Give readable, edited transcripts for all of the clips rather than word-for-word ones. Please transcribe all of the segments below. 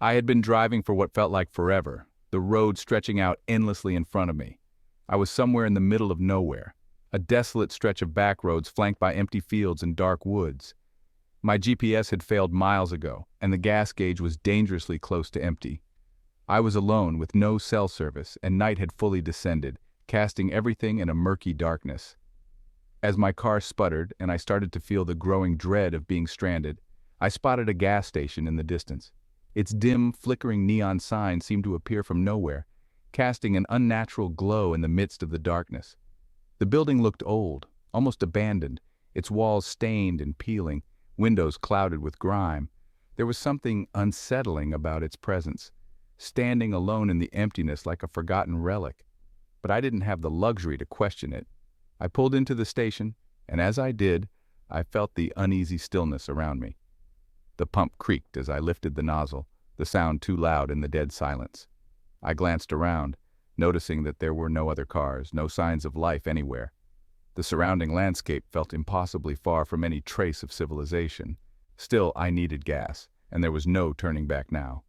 I had been driving for what felt like forever, the road stretching out endlessly in front of me. I was somewhere in the middle of nowhere, a desolate stretch of back roads flanked by empty fields and dark woods. My GPS had failed miles ago, and the gas gauge was dangerously close to empty. I was alone with no cell service, and night had fully descended, casting everything in a murky darkness. As my car sputtered and I started to feel the growing dread of being stranded, I spotted a gas station in the distance. Its dim, flickering neon sign seemed to appear from nowhere, casting an unnatural glow in the midst of the darkness. The building looked old, almost abandoned, its walls stained and peeling, windows clouded with grime. There was something unsettling about its presence, standing alone in the emptiness like a forgotten relic. But I didn't have the luxury to question it. I pulled into the station, and as I did, I felt the uneasy stillness around me. The pump creaked as I lifted the nozzle, the sound too loud in the dead silence. I glanced around, noticing that there were no other cars, no signs of life anywhere. The surrounding landscape felt impossibly far from any trace of civilization. Still, I needed gas, and there was no turning back now.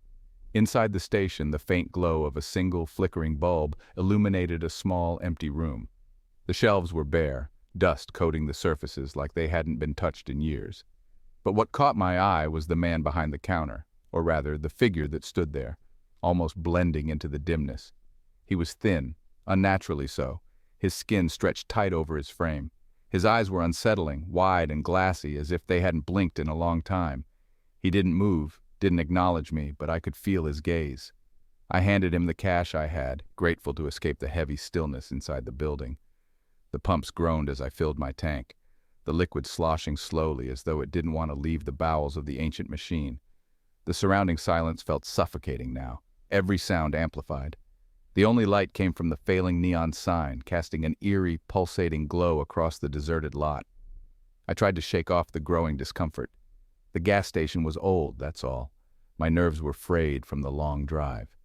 Inside the station, the faint glow of a single flickering bulb illuminated a small, empty room. The shelves were bare, dust coating the surfaces like they hadn't been touched in years. But what caught my eye was the man behind the counter, or rather, the figure that stood there, almost blending into the dimness. He was thin, unnaturally so, his skin stretched tight over his frame. His eyes were unsettling, wide and glassy, as if they hadn't blinked in a long time. He didn't move, didn't acknowledge me, but I could feel his gaze. I handed him the cash I had, grateful to escape the heavy stillness inside the building. The pumps groaned as I filled my tank, the liquid sloshing slowly as though it didn't want to leave the bowels of the ancient machine. The surrounding silence felt suffocating now, every sound amplified. The only light came from the failing neon sign, casting an eerie, pulsating glow across the deserted lot. I tried to shake off the growing discomfort. The gas station was old, that's all. My nerves were frayed from the long drive.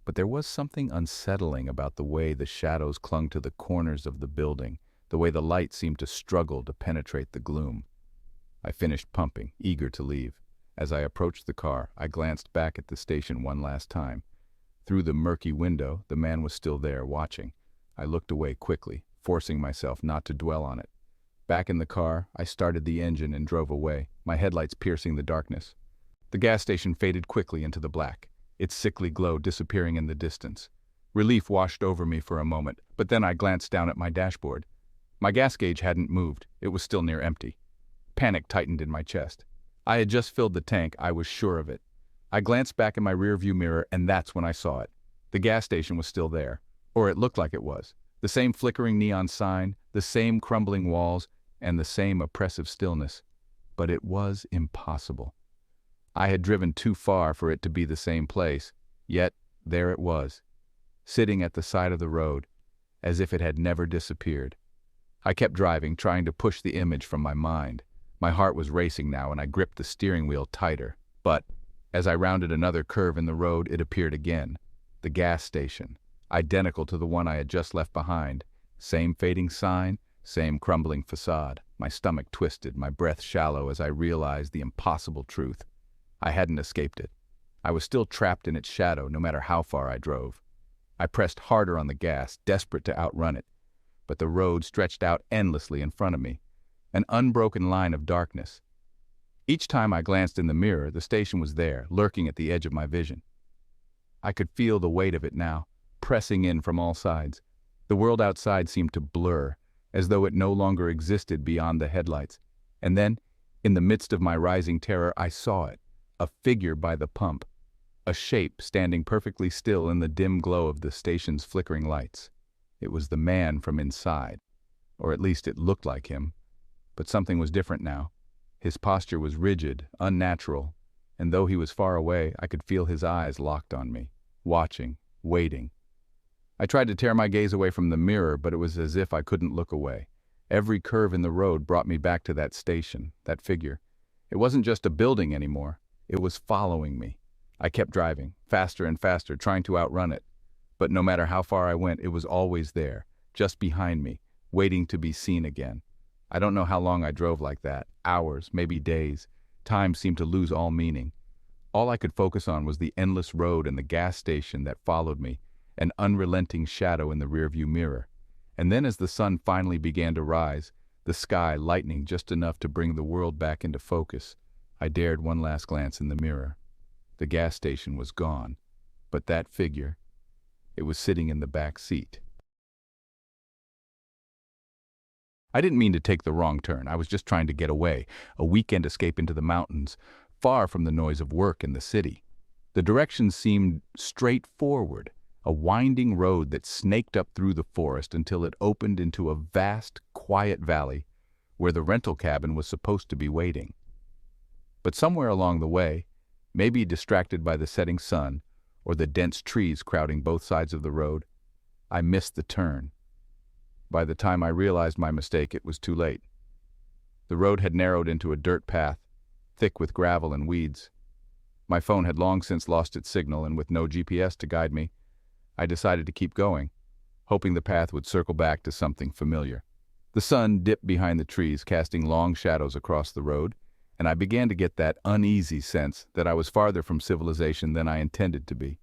But there was something unsettling about the way the shadows clung to the corners of the building, the way the light seemed to struggle to penetrate the gloom. I finished pumping, eager to leave. As I approached the car, I glanced back at the station one last time. Through the murky window, the man was still there, watching. I looked away quickly, forcing myself not to dwell on it. Back in the car, I started the engine and drove away, my headlights piercing the darkness. The gas station faded quickly into the black, its sickly glow disappearing in the distance. Relief washed over me for a moment, but then I glanced down at my dashboard. My gas gauge hadn't moved, it was still near empty. Panic tightened in my chest. I had just filled the tank, I was sure of it. I glanced back in my rearview mirror, and that's when I saw it. The gas station was still there, or it looked like it was. The same flickering neon sign, the same crumbling walls, and the same oppressive stillness. But it was impossible. I had driven too far for it to be the same place, yet there it was, sitting at the side of the road, as if it had never disappeared. I kept driving, trying to push the image from my mind. My heart was racing now, and I gripped the steering wheel tighter. But as I rounded another curve in the road, it appeared again. The gas station, identical to the one I had just left behind. Same fading sign, same crumbling facade. My stomach twisted, my breath shallow as I realized the impossible truth. I hadn't escaped it. I was still trapped in its shadow, no matter how far I drove. I pressed harder on the gas, desperate to outrun it. But the road stretched out endlessly in front of me, an unbroken line of darkness. Each time I glanced in the mirror, the station was there, lurking at the edge of my vision. I could feel the weight of it now, pressing in from all sides. The world outside seemed to blur, as though it no longer existed beyond the headlights. And then, in the midst of my rising terror, I saw it, a figure by the pump, a shape standing perfectly still in the dim glow of the station's flickering lights. It was the man from inside, or at least it looked like him. But something was different now. His posture was rigid, unnatural, and though he was far away, I could feel his eyes locked on me, watching, waiting. I tried to tear my gaze away from the mirror, but it was as if I couldn't look away. Every curve in the road brought me back to that station, that figure. It wasn't just a building anymore. It was following me. I kept driving, faster and faster, trying to outrun it. But no matter how far I went, it was always there, just behind me, waiting to be seen again. I don't know how long I drove like that, hours, maybe days. Time seemed to lose all meaning. All I could focus on was the endless road and the gas station that followed me, an unrelenting shadow in the rearview mirror. And then as the sun finally began to rise, the sky lightening just enough to bring the world back into focus, I dared one last glance in the mirror. The gas station was gone, but that figure, it was sitting in the back seat. I didn't mean to take the wrong turn. I was just trying to get away, a weekend escape into the mountains, far from the noise of work in the city. The directions seemed straightforward, a winding road that snaked up through the forest until it opened into a vast, quiet valley where the rental cabin was supposed to be waiting. But somewhere along the way, maybe distracted by the setting sun or the dense trees crowding both sides of the road, I missed the turn. By the time I realized my mistake, it was too late. The road had narrowed into a dirt path, thick with gravel and weeds. My phone had long since lost its signal, and with no GPS to guide me, I decided to keep going, hoping the path would circle back to something familiar. The sun dipped behind the trees, casting long shadows across the road, and I began to get that uneasy sense that I was farther from civilization than I intended to be.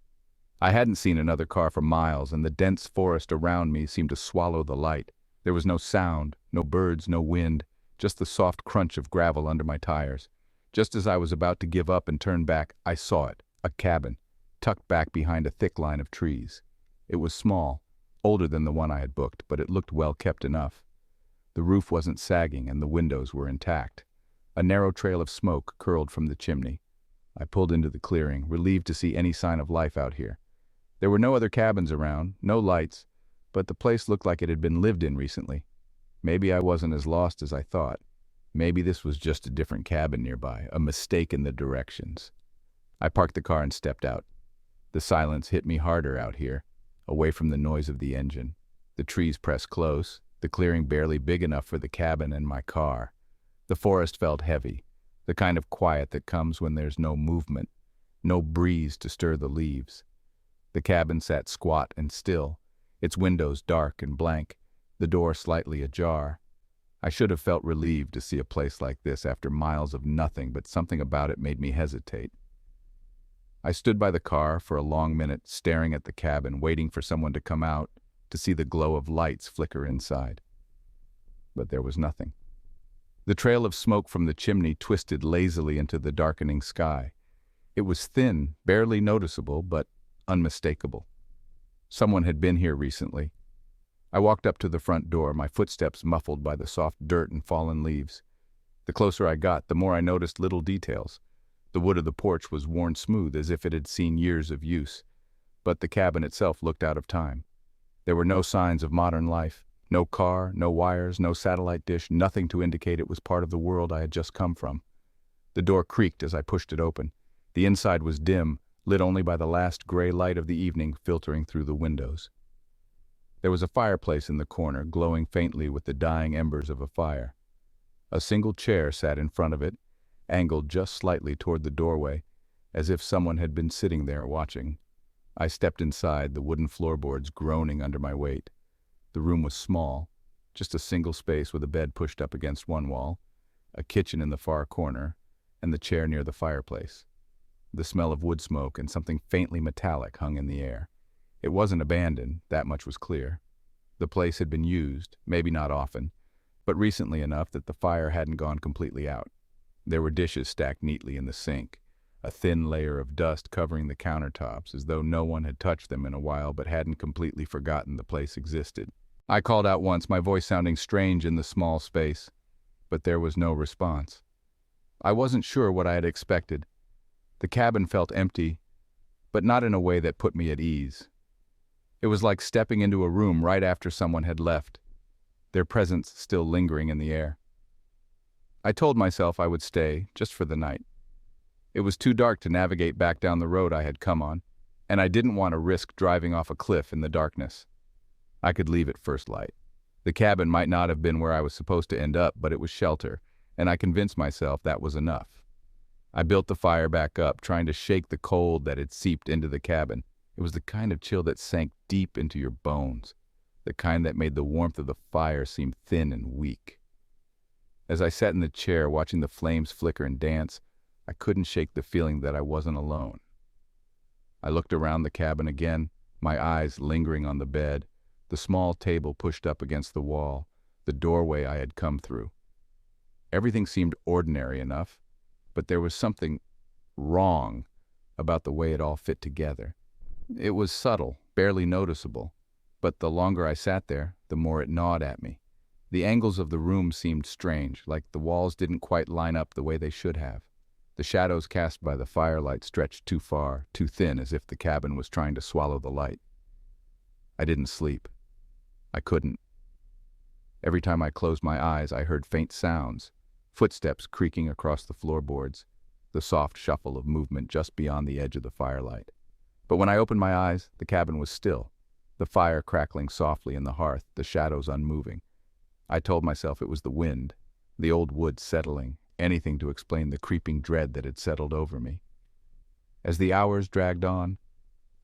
I hadn't seen another car for miles, and the dense forest around me seemed to swallow the light. There was no sound, no birds, no wind, just the soft crunch of gravel under my tires. Just as I was about to give up and turn back, I saw it, a cabin, tucked back behind a thick line of trees. It was small, older than the one I had booked, but it looked well kept enough. The roof wasn't sagging and the windows were intact. A narrow trail of smoke curled from the chimney. I pulled into the clearing, relieved to see any sign of life out here. There were no other cabins around, no lights, but the place looked like it had been lived in recently. Maybe I wasn't as lost as I thought. Maybe this was just a different cabin nearby, a mistake in the directions. I parked the car and stepped out. The silence hit me harder out here, away from the noise of the engine. The trees pressed close, the clearing barely big enough for the cabin and my car. The forest felt heavy, the kind of quiet that comes when there's no movement, no breeze to stir the leaves. The cabin sat squat and still, its windows dark and blank, the door slightly ajar. I should have felt relieved to see a place like this after miles of nothing, but something about it made me hesitate. I stood by the car for a long minute, staring at the cabin, waiting for someone to come out, to see the glow of lights flicker inside. But there was nothing. The trail of smoke from the chimney twisted lazily into the darkening sky. It was thin, barely noticeable, but unmistakable. Someone had been here recently. I walked up to the front door, my footsteps muffled by the soft dirt and fallen leaves. The closer I got, the more I noticed little details. The wood of the porch was worn smooth as if it had seen years of use, but the cabin itself looked out of time. There were no signs of modern life, no car, no wires, no satellite dish, nothing to indicate it was part of the world I had just come from. The door creaked as I pushed it open. The inside was dim, lit only by the last gray light of the evening filtering through the windows. There was a fireplace in the corner, glowing faintly with the dying embers of a fire. A single chair sat in front of it, angled just slightly toward the doorway, as if someone had been sitting there watching. I stepped inside, the wooden floorboards groaning under my weight. The room was small, just a single space with a bed pushed up against one wall, a kitchen in the far corner, and the chair near the fireplace. The smell of wood smoke and something faintly metallic hung in the air. It wasn't abandoned, that much was clear. The place had been used, maybe not often, but recently enough that the fire hadn't gone completely out. There were dishes stacked neatly in the sink, a thin layer of dust covering the countertops, as though no one had touched them in a while but hadn't completely forgotten the place existed. I called out once, my voice sounding strange in the small space, but there was no response. I wasn't sure what I had expected. The cabin felt empty, but not in a way that put me at ease. It was like stepping into a room right after someone had left, their presence still lingering in the air. I told myself I would stay, just for the night. It was too dark to navigate back down the road I had come on, and I didn't want to risk driving off a cliff in the darkness. I could leave at first light. The cabin might not have been where I was supposed to end up, but it was shelter, and I convinced myself that was enough. I built the fire back up, trying to shake the cold that had seeped into the cabin. It was the kind of chill that sank deep into your bones, the kind that made the warmth of the fire seem thin and weak. As I sat in the chair watching the flames flicker and dance, I couldn't shake the feeling that I wasn't alone. I looked around the cabin again, my eyes lingering on the bed, the small table pushed up against the wall, the doorway I had come through. Everything seemed ordinary enough, but there was something wrong about the way it all fit together. It was subtle, barely noticeable, but the longer I sat there, the more it gnawed at me. The angles of the room seemed strange, like the walls didn't quite line up the way they should have. The shadows cast by the firelight stretched too far, too thin, as if the cabin was trying to swallow the light. I didn't sleep. I couldn't. Every time I closed my eyes, I heard faint sounds, footsteps creaking across the floorboards, the soft shuffle of movement just beyond the edge of the firelight. But when I opened my eyes, the cabin was still, the fire crackling softly in the hearth, the shadows unmoving. I told myself it was the wind, the old wood settling, anything to explain the creeping dread that had settled over me. As the hours dragged on,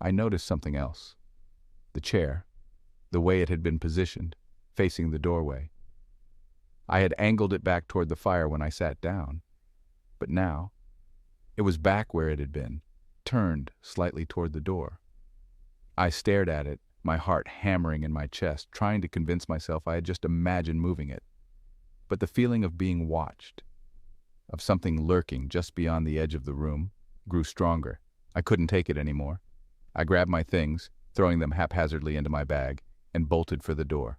I noticed something else. The chair, the way it had been positioned, facing the doorway. I had angled it back toward the fire when I sat down, but now it was back where it had been, turned slightly toward the door. I stared at it, my heart hammering in my chest, trying to convince myself I had just imagined moving it. But the feeling of being watched, of something lurking just beyond the edge of the room, grew stronger. I couldn't take it anymore. I grabbed my things, throwing them haphazardly into my bag, and bolted for the door.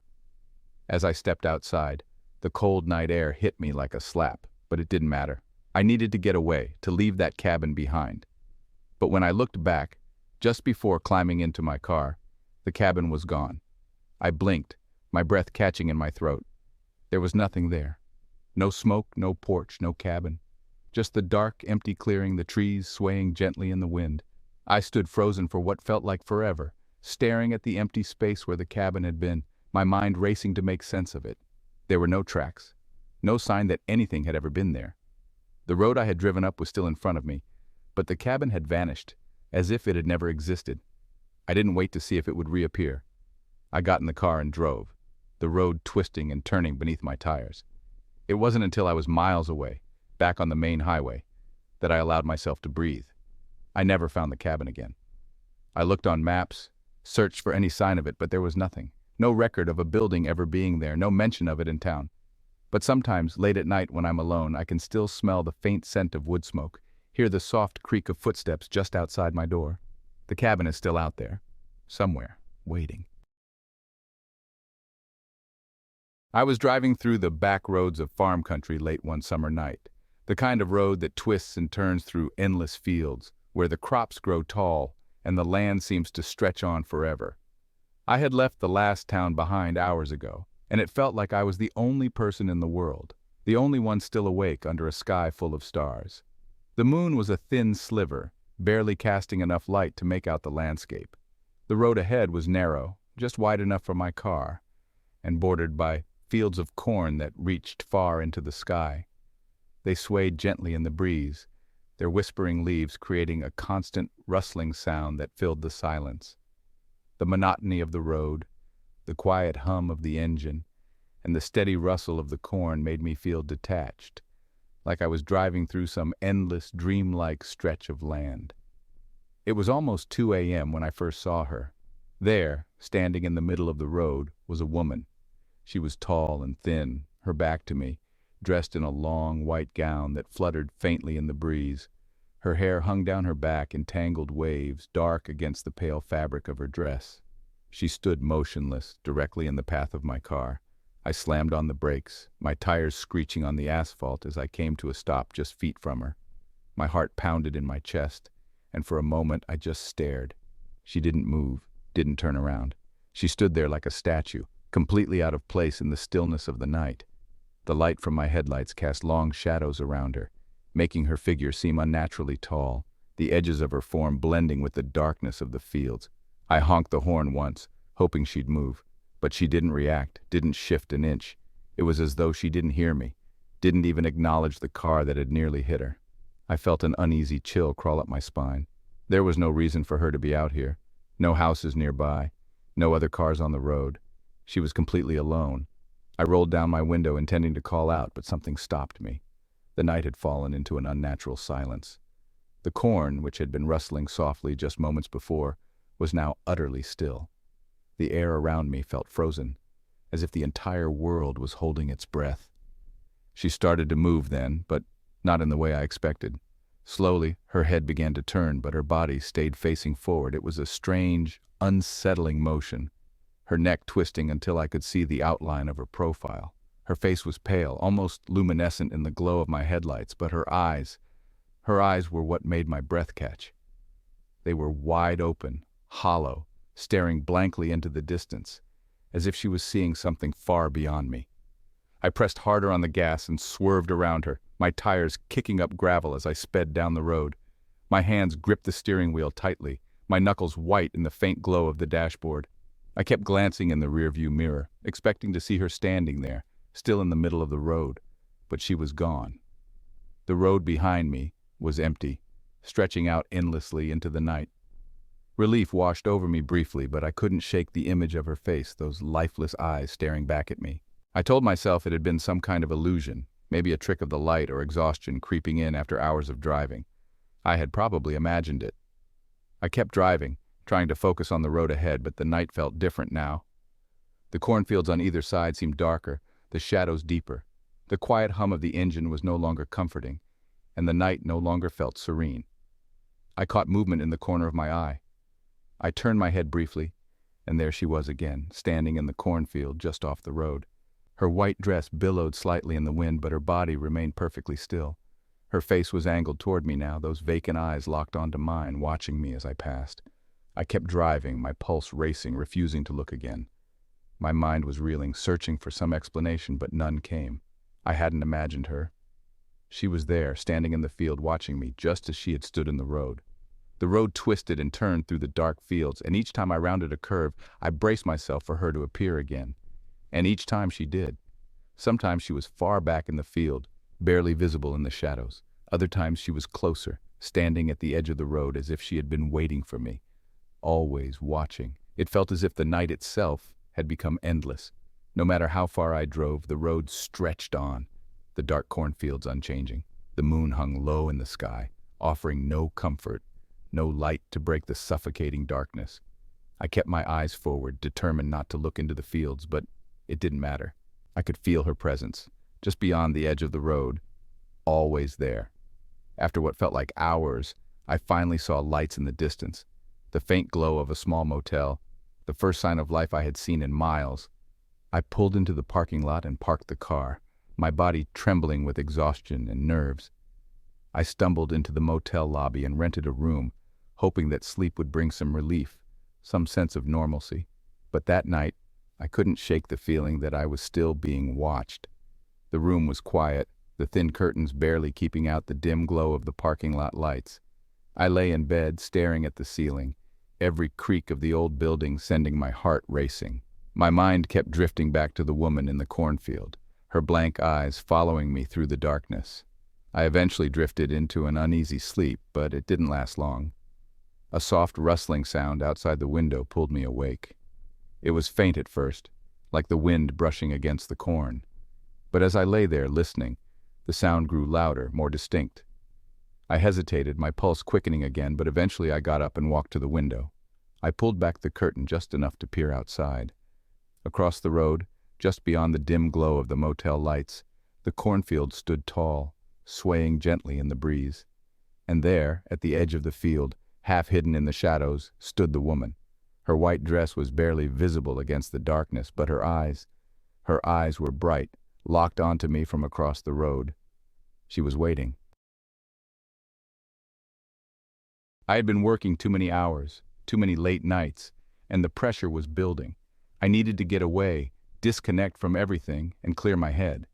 As I stepped outside, the cold night air hit me like a slap, but it didn't matter. I needed to get away, to leave that cabin behind. But when I looked back, just before climbing into my car, the cabin was gone. I blinked, my breath catching in my throat. There was nothing there. No smoke, no porch, no cabin. Just the dark, empty clearing, the trees swaying gently in the wind. I stood frozen for what felt like forever, staring at the empty space where the cabin had been, my mind racing to make sense of it. There were no tracks, no sign that anything had ever been there. The road I had driven up was still in front of me, but the cabin had vanished, as if it had never existed. I didn't wait to see if it would reappear. I got in the car and drove, the road twisting and turning beneath my tires. It wasn't until I was miles away, back on the main highway, that I allowed myself to breathe. I never found the cabin again. I looked on maps, searched for any sign of it, but there was nothing. No record of a building ever being there, no mention of it in town. But sometimes, late at night when I'm alone, I can still smell the faint scent of wood smoke, hear the soft creak of footsteps just outside my door. The cabin is still out there, somewhere, waiting. I was driving through the back roads of farm country late one summer night, the kind of road that twists and turns through endless fields, where the crops grow tall and the land seems to stretch on forever. I had left the last town behind hours ago, and it felt like I was the only person in the world, the only one still awake under a sky full of stars. The moon was a thin sliver, barely casting enough light to make out the landscape. The road ahead was narrow, just wide enough for my car, and bordered by fields of corn that reached far into the sky. They swayed gently in the breeze, their whispering leaves creating a constant rustling sound that filled the silence. The monotony of the road, the quiet hum of the engine, and the steady rustle of the corn made me feel detached, like I was driving through some endless, dreamlike stretch of land. It was almost 2 a.m. when I first saw her. There, standing in the middle of the road, was a woman. She was tall and thin, her back to me, dressed in a long white gown that fluttered faintly in the breeze. Her hair hung down her back in tangled waves, dark against the pale fabric of her dress. She stood motionless, directly in the path of my car. I slammed on the brakes, my tires screeching on the asphalt as I came to a stop just feet from her. My heart pounded in my chest, and for a moment I just stared. She didn't move, didn't turn around. She stood there like a statue, completely out of place in the stillness of the night. The light from my headlights cast long shadows around her, making her figure seem unnaturally tall, the edges of her form blending with the darkness of the fields. I honked the horn once, hoping she'd move, but she didn't react, didn't shift an inch. It was as though she didn't hear me, didn't even acknowledge the car that had nearly hit her. I felt an uneasy chill crawl up my spine. There was no reason for her to be out here. No houses nearby, no other cars on the road. She was completely alone. I rolled down my window intending to call out, but something stopped me. The night had fallen into an unnatural silence. The corn, which had been rustling softly just moments before, was now utterly still. The air around me felt frozen, as if the entire world was holding its breath. She started to move then, but not in the way I expected. Slowly, her head began to turn, but her body stayed facing forward. It was a strange, unsettling motion, her neck twisting until I could see the outline of her profile. Her face was pale, almost luminescent in the glow of my headlights, but her eyes were what made my breath catch. They were wide open, hollow, staring blankly into the distance, as if she was seeing something far beyond me. I pressed harder on the gas and swerved around her, my tires kicking up gravel as I sped down the road. My hands gripped the steering wheel tightly, my knuckles white in the faint glow of the dashboard. I kept glancing in the rearview mirror, expecting to see her standing there, still in the middle of the road, but she was gone. The road behind me was empty, stretching out endlessly into the night. Relief washed over me briefly, but I couldn't shake the image of her face, those lifeless eyes staring back at me. I told myself it had been some kind of illusion, maybe a trick of the light or exhaustion creeping in after hours of driving. I had probably imagined it. I kept driving, trying to focus on the road ahead, but the night felt different now. The cornfields on either side seemed darker, the shadows deeper. The quiet hum of the engine was no longer comforting, and the night no longer felt serene. I caught movement in the corner of my eye. I turned my head briefly, and there she was again, standing in the cornfield just off the road. Her white dress billowed slightly in the wind, but her body remained perfectly still. Her face was angled toward me now, those vacant eyes locked onto mine, watching me as I passed. I kept driving, my pulse racing, refusing to look again. My mind was reeling, searching for some explanation, but none came. I hadn't imagined her. She was there, standing in the field, watching me, just as she had stood in the road. The road twisted and turned through the dark fields, and each time I rounded a curve, I braced myself for her to appear again. And each time she did. Sometimes she was far back in the field, barely visible in the shadows. Other times she was closer, standing at the edge of the road as if she had been waiting for me, always watching. It felt as if the night itself had become endless. No matter how far I drove, the road stretched on, the dark cornfields unchanging. The moon hung low in the sky, offering no comfort, no light to break the suffocating darkness. I kept my eyes forward, determined not to look into the fields, but it didn't matter. I could feel her presence, just beyond the edge of the road, always there. After what felt like hours, I finally saw lights in the distance, the faint glow of a small motel, the first sign of life I had seen in miles. I pulled into the parking lot and parked the car, my body trembling with exhaustion and nerves. I stumbled into the motel lobby and rented a room, hoping that sleep would bring some relief, some sense of normalcy. But that night, I couldn't shake the feeling that I was still being watched. The room was quiet, the thin curtains barely keeping out the dim glow of the parking lot lights. I lay in bed, staring at the ceiling, every creak of the old building sending my heart racing. My mind kept drifting back to the woman in the cornfield, her blank eyes following me through the darkness. I eventually drifted into an uneasy sleep, but it didn't last long. A soft rustling sound outside the window pulled me awake. It was faint at first, like the wind brushing against the corn. But as I lay there listening, the sound grew louder, more distinct. I hesitated, my pulse quickening again, but eventually I got up and walked to the window. I pulled back the curtain just enough to peer outside. Across the road, just beyond the dim glow of the motel lights, the cornfield stood tall, swaying gently in the breeze. And there, at the edge of the field, half hidden in the shadows, stood the woman. Her white dress was barely visible against the darkness, but her eyes were bright, locked onto me from across the road. She was waiting. I had been working too many hours, too many late nights, and the pressure was building. I needed to get away, disconnect from everything, and clear my head.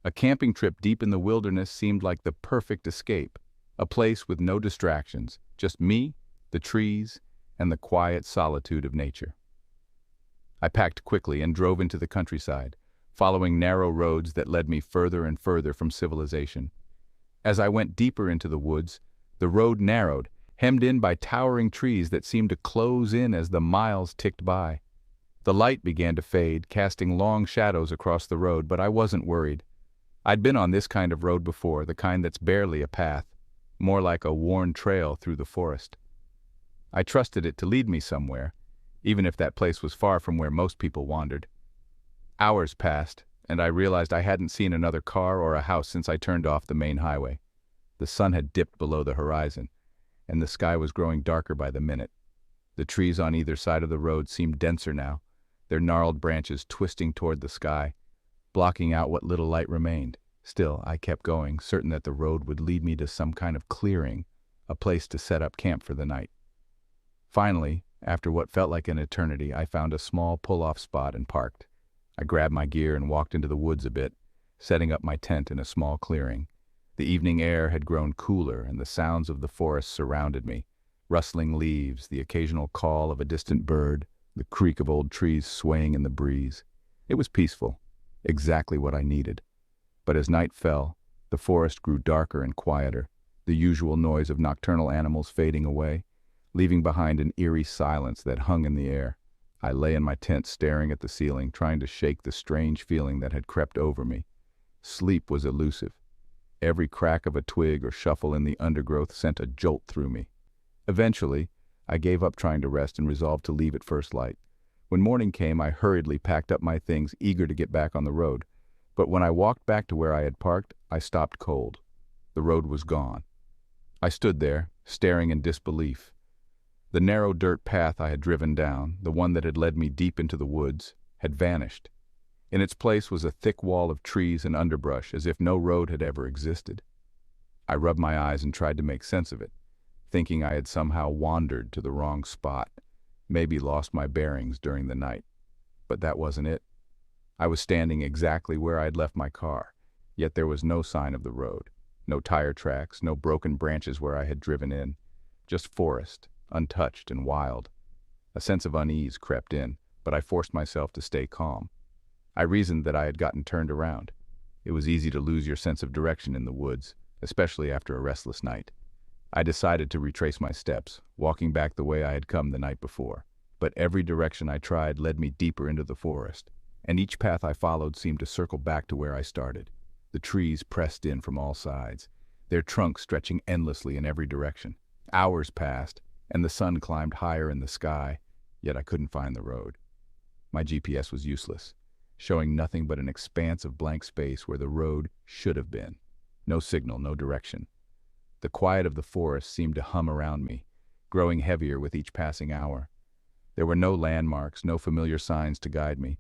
A camping trip deep in the wilderness seemed like the perfect escape, a place with no distractions, just me, the trees, and the quiet solitude of nature. I packed quickly and drove into the countryside, following narrow roads that led me further and further from civilization. As I went deeper into the woods, the road narrowed, hemmed in by towering trees that seemed to close in as the miles ticked by. The light began to fade, casting long shadows across the road, but I wasn't worried. I'd been on this kind of road before, the kind that's barely a path, more like a worn trail through the forest. I trusted it to lead me somewhere, even if that place was far from where most people wandered. Hours passed, and I realized I hadn't seen another car or a house since I turned off the main highway. The sun had dipped below the horizon, and the sky was growing darker by the minute. The trees on either side of the road seemed denser now, their gnarled branches twisting toward the sky, blocking out what little light remained. Still, I kept going, certain that the road would lead me to some kind of clearing, a place to set up camp for the night. Finally, after what felt like an eternity, I found a small pull-off spot and parked. I grabbed my gear and walked into the woods a bit, setting up my tent in a small clearing. The evening air had grown cooler, and the sounds of the forest surrounded me. Rustling leaves, the occasional call of a distant bird, the creak of old trees swaying in the breeze. It was peaceful, exactly what I needed. But as night fell, the forest grew darker and quieter, the usual noise of nocturnal animals fading away, leaving behind an eerie silence that hung in the air. I lay in my tent staring at the ceiling, trying to shake the strange feeling that had crept over me. Sleep was elusive. Every crack of a twig or shuffle in the undergrowth sent a jolt through me. Eventually, I gave up trying to rest and resolved to leave at first light. When morning came, I hurriedly packed up my things, eager to get back on the road. But when I walked back to where I had parked, I stopped cold. The road was gone. I stood there, staring in disbelief. The narrow dirt path I had driven down, the one that had led me deep into the woods, had vanished. In its place was a thick wall of trees and underbrush, as if no road had ever existed. I rubbed my eyes and tried to make sense of it, thinking I had somehow wandered to the wrong spot, maybe lost my bearings during the night. But that wasn't it. I was standing exactly where I had left my car, yet there was no sign of the road, no tire tracks, no broken branches where I had driven in, just forest, untouched and wild. A sense of unease crept in, but I forced myself to stay calm. I reasoned that I had gotten turned around. It was easy to lose your sense of direction in the woods, especially after a restless night. I decided to retrace my steps, walking back the way I had come the night before. But every direction I tried led me deeper into the forest, and each path I followed seemed to circle back to where I started. The trees pressed in from all sides, their trunks stretching endlessly in every direction. Hours passed, and the sun climbed higher in the sky, yet I couldn't find the road. My GPS was useless, showing nothing but an expanse of blank space where the road should have been. No signal, no direction. The quiet of the forest seemed to hum around me, growing heavier with each passing hour. There were no landmarks, no familiar signs to guide me,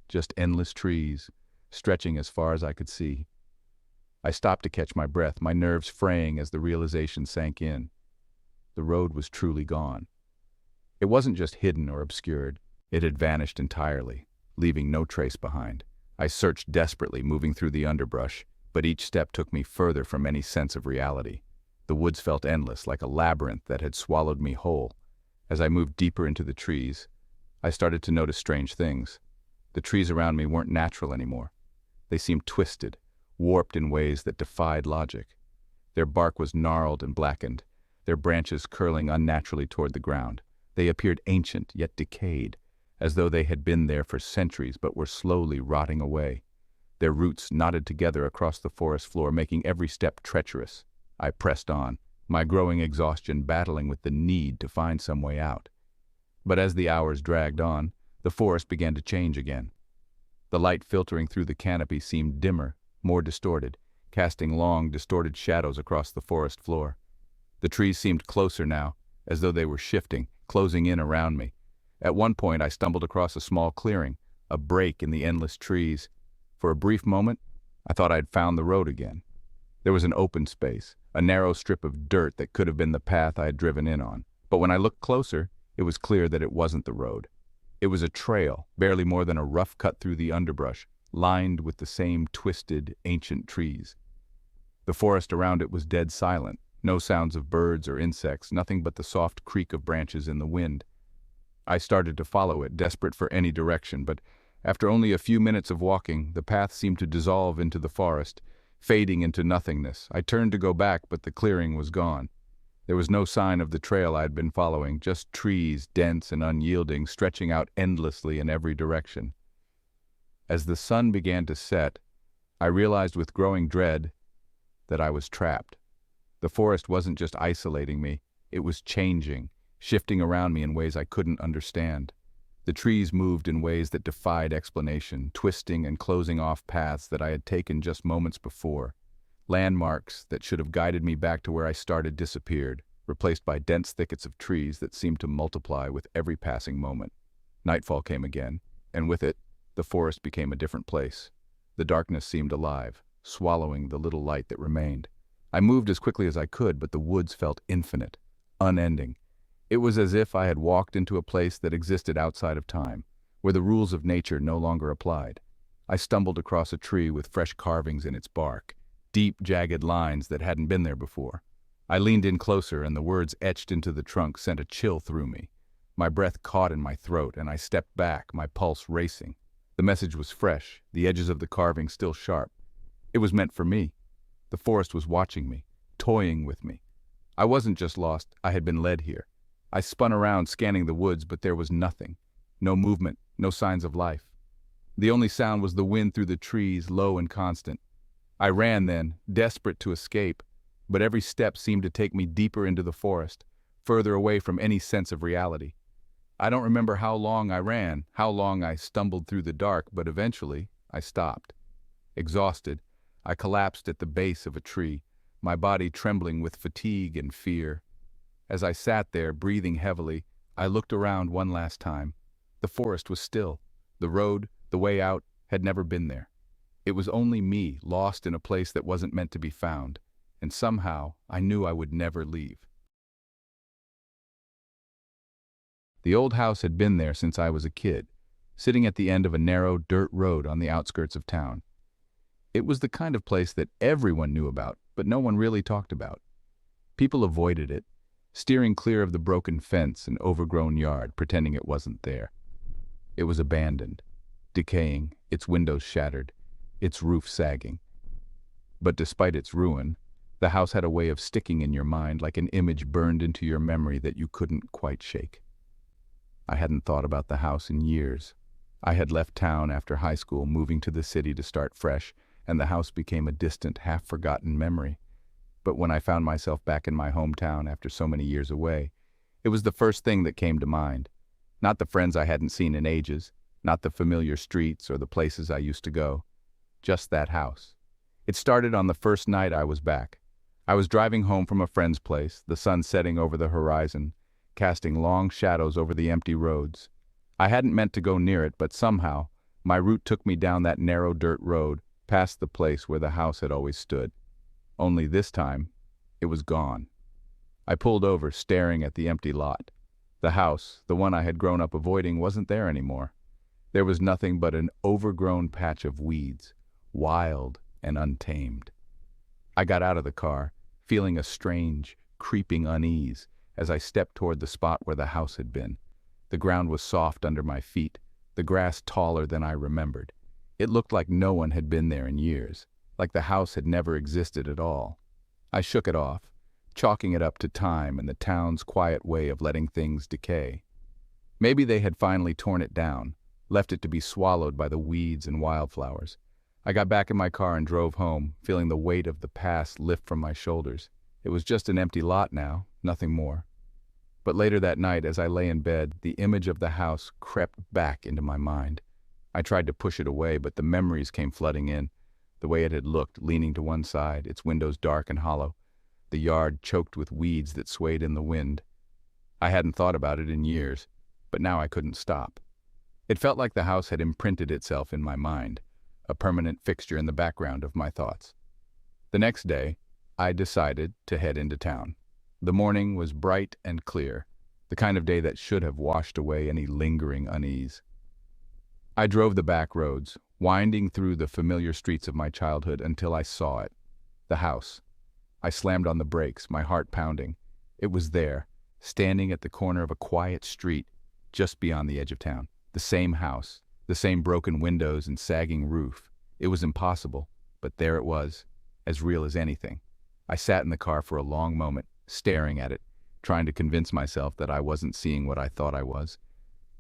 just endless trees, stretching as far as I could see. I stopped to catch my breath, my nerves fraying as the realization sank in. The road was truly gone. It wasn't just hidden or obscured, it had vanished entirely, leaving no trace behind. I searched desperately, moving through the underbrush, but each step took me further from any sense of reality. The woods felt endless, like a labyrinth that had swallowed me whole. As I moved deeper into the trees, I started to notice strange things. The trees around me weren't natural anymore. They seemed twisted, warped in ways that defied logic. Their bark was gnarled and blackened, their branches curling unnaturally toward the ground. They appeared ancient, yet decayed, as though they had been there for centuries but were slowly rotting away. Their roots knotted together across the forest floor, making every step treacherous. I pressed on, my growing exhaustion battling with the need to find some way out. But as the hours dragged on, the forest began to change again. The light filtering through the canopy seemed dimmer, more distorted, casting long, distorted shadows across the forest floor. The trees seemed closer now, as though they were shifting, closing in around me. At one point, I stumbled across a small clearing, a break in the endless trees. For a brief moment, I thought I'd found the road again. There was an open space, a narrow strip of dirt that could have been the path I had driven in on. But when I looked closer, it was clear that it wasn't the road. It was a trail, barely more than a rough cut through the underbrush, lined with the same twisted, ancient trees. The forest around it was dead silent. No sounds of birds or insects, nothing but the soft creak of branches in the wind. I started to follow it, desperate for any direction, but after only a few minutes of walking, the path seemed to dissolve into the forest, fading into nothingness. I turned to go back, but the clearing was gone. There was no sign of the trail I had been following, just trees, dense and unyielding, stretching out endlessly in every direction. As the sun began to set, I realized with growing dread that I was trapped. The forest wasn't just isolating me, it was changing, shifting around me in ways I couldn't understand. The trees moved in ways that defied explanation, twisting and closing off paths that I had taken just moments before. Landmarks that should have guided me back to where I started disappeared, replaced by dense thickets of trees that seemed to multiply with every passing moment. Nightfall came again, and with it, the forest became a different place. The darkness seemed alive, swallowing the little light that remained. I moved as quickly as I could, but the woods felt infinite, unending. It was as if I had walked into a place that existed outside of time, where the rules of nature no longer applied. I stumbled across a tree with fresh carvings in its bark, deep, jagged lines that hadn't been there before. I leaned in closer, and the words etched into the trunk sent a chill through me. My breath caught in my throat, and I stepped back, my pulse racing. The message was fresh, the edges of the carving still sharp. It was meant for me. The forest was watching me, toying with me. I wasn't just lost, I had been led here. I spun around, scanning the woods, but there was nothing. No movement, no signs of life. The only sound was the wind through the trees, low and constant. I ran then, desperate to escape, but every step seemed to take me deeper into the forest, further away from any sense of reality. I don't remember how long I ran, how long I stumbled through the dark, but eventually I stopped. Exhausted, I collapsed at the base of a tree, my body trembling with fatigue and fear. As I sat there, breathing heavily, I looked around one last time. The forest was still. The road, the way out, had never been there. It was only me, lost in a place that wasn't meant to be found, and somehow I knew I would never leave. The old house had been there since I was a kid, sitting at the end of a narrow dirt road on the outskirts of town. It was the kind of place that everyone knew about, but no one really talked about. People avoided it, steering clear of the broken fence and overgrown yard, pretending it wasn't there. It was abandoned, decaying, its windows shattered, its roof sagging. But despite its ruin, the house had a way of sticking in your mind like an image burned into your memory that you couldn't quite shake. I hadn't thought about the house in years. I had left town after high school, moving to the city to start fresh, and the house became a distant, half-forgotten memory. But when I found myself back in my hometown after so many years away, it was the first thing that came to mind. Not the friends I hadn't seen in ages, not the familiar streets or the places I used to go. Just that house. It started on the first night I was back. I was driving home from a friend's place, the sun setting over the horizon, casting long shadows over the empty roads. I hadn't meant to go near it, but somehow, my route took me down that narrow dirt road, past the place where the house had always stood. Only this time, it was gone. I pulled over, staring at the empty lot. The house, the one I had grown up avoiding, wasn't there anymore. There was nothing but an overgrown patch of weeds, wild and untamed. I got out of the car, feeling a strange, creeping unease as I stepped toward the spot where the house had been. The ground was soft under my feet, the grass taller than I remembered. It looked like no one had been there in years, like the house had never existed at all. I shook it off, chalking it up to time and the town's quiet way of letting things decay. Maybe they had finally torn it down, left it to be swallowed by the weeds and wildflowers. I got back in my car and drove home, feeling the weight of the past lift from my shoulders. It was just an empty lot now, nothing more. But later that night, as I lay in bed, the image of the house crept back into my mind. I tried to push it away, but the memories came flooding in. The way it had looked, leaning to one side, its windows dark and hollow, the yard choked with weeds that swayed in the wind. I hadn't thought about it in years, but now I couldn't stop. It felt like the house had imprinted itself in my mind, a permanent fixture in the background of my thoughts. The next day, I decided to head into town. The morning was bright and clear, the kind of day that should have washed away any lingering unease. I drove the back roads, winding through the familiar streets of my childhood until I saw it, the house. I slammed on the brakes, my heart pounding. It was there, standing at the corner of a quiet street just beyond the edge of town. The same house, the same broken windows and sagging roof. It was impossible, but there it was, as real as anything. I sat in the car for a long moment, staring at it, trying to convince myself that I wasn't seeing what I thought I was.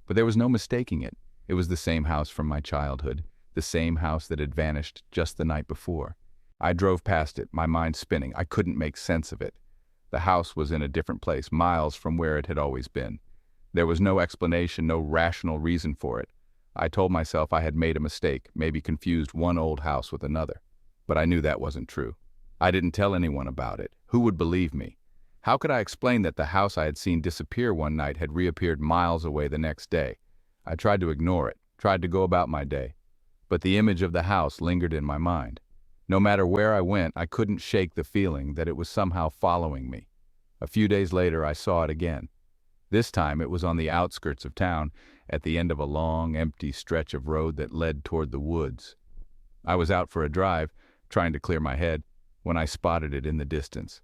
But there was no mistaking it. It was the same house from my childhood, the same house that had vanished just the night before. I drove past it, my mind spinning. I couldn't make sense of it. The house was in a different place, miles from where it had always been. There was no explanation, no rational reason for it. I told myself I had made a mistake, maybe confused one old house with another. But I knew that wasn't true. I didn't tell anyone about it. Who would believe me? How could I explain that the house I had seen disappear one night had reappeared miles away the next day? I tried to ignore it, tried to go about my day. But the image of the house lingered in my mind. No matter where I went, I couldn't shake the feeling that it was somehow following me. A few days later, I saw it again. This time, it was on the outskirts of town, at the end of a long, empty stretch of road that led toward the woods. I was out for a drive, trying to clear my head, when I spotted it in the distance.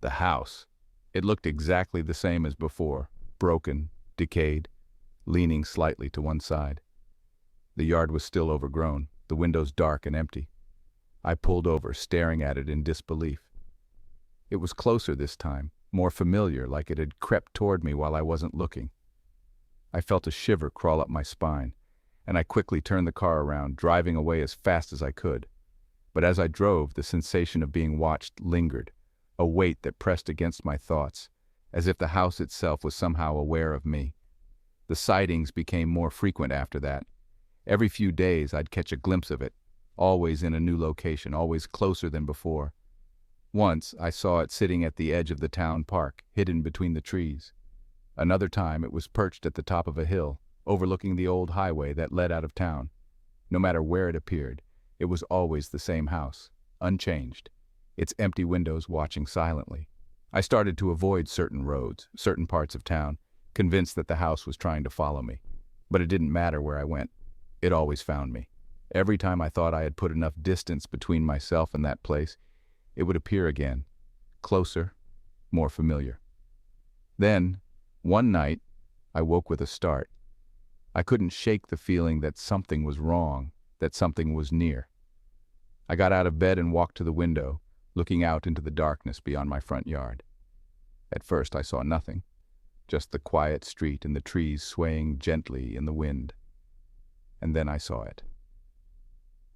The house. It looked exactly the same as before, broken, decayed, leaning slightly to one side. The yard was still overgrown, the windows dark and empty. I pulled over, staring at it in disbelief. It was closer this time, more familiar, like it had crept toward me while I wasn't looking. I felt a shiver crawl up my spine, and I quickly turned the car around, driving away as fast as I could. But as I drove, the sensation of being watched lingered, a weight that pressed against my thoughts, as if the house itself was somehow aware of me. The sightings became more frequent after that. Every few days I'd catch a glimpse of it, always in a new location, always closer than before. Once I saw it sitting at the edge of the town park, hidden between the trees. Another time it was perched at the top of a hill, overlooking the old highway that led out of town. No matter where it appeared, it was always the same house, unchanged, its empty windows watching silently. I started to avoid certain roads, certain parts of town, convinced that the house was trying to follow me. But it didn't matter where I went. It always found me. Every time I thought I had put enough distance between myself and that place, it would appear again, closer, more familiar. Then, one night, I woke with a start. I couldn't shake the feeling that something was wrong, that something was near. I got out of bed and walked to the window, looking out into the darkness beyond my front yard. At first I saw nothing, just the quiet street and the trees swaying gently in the wind. And then I saw it.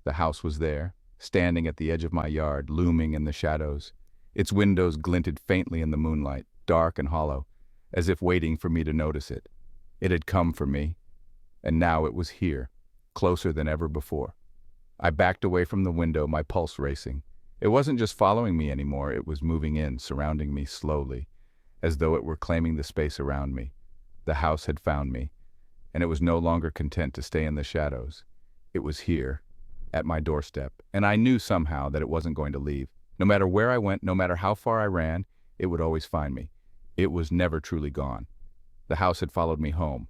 The house was there, standing at the edge of my yard, looming in the shadows. Its windows glinted faintly in the moonlight, dark and hollow, as if waiting for me to notice it. It had come for me, and now it was here, closer than ever before. I backed away from the window, my pulse racing. It wasn't just following me anymore, it was moving in, surrounding me slowly, as though it were claiming the space around me. The house had found me, and it was no longer content to stay in the shadows. It was here, at my doorstep, and I knew somehow that it wasn't going to leave. No matter where I went, no matter how far I ran, it would always find me. It was never truly gone. The house had followed me home,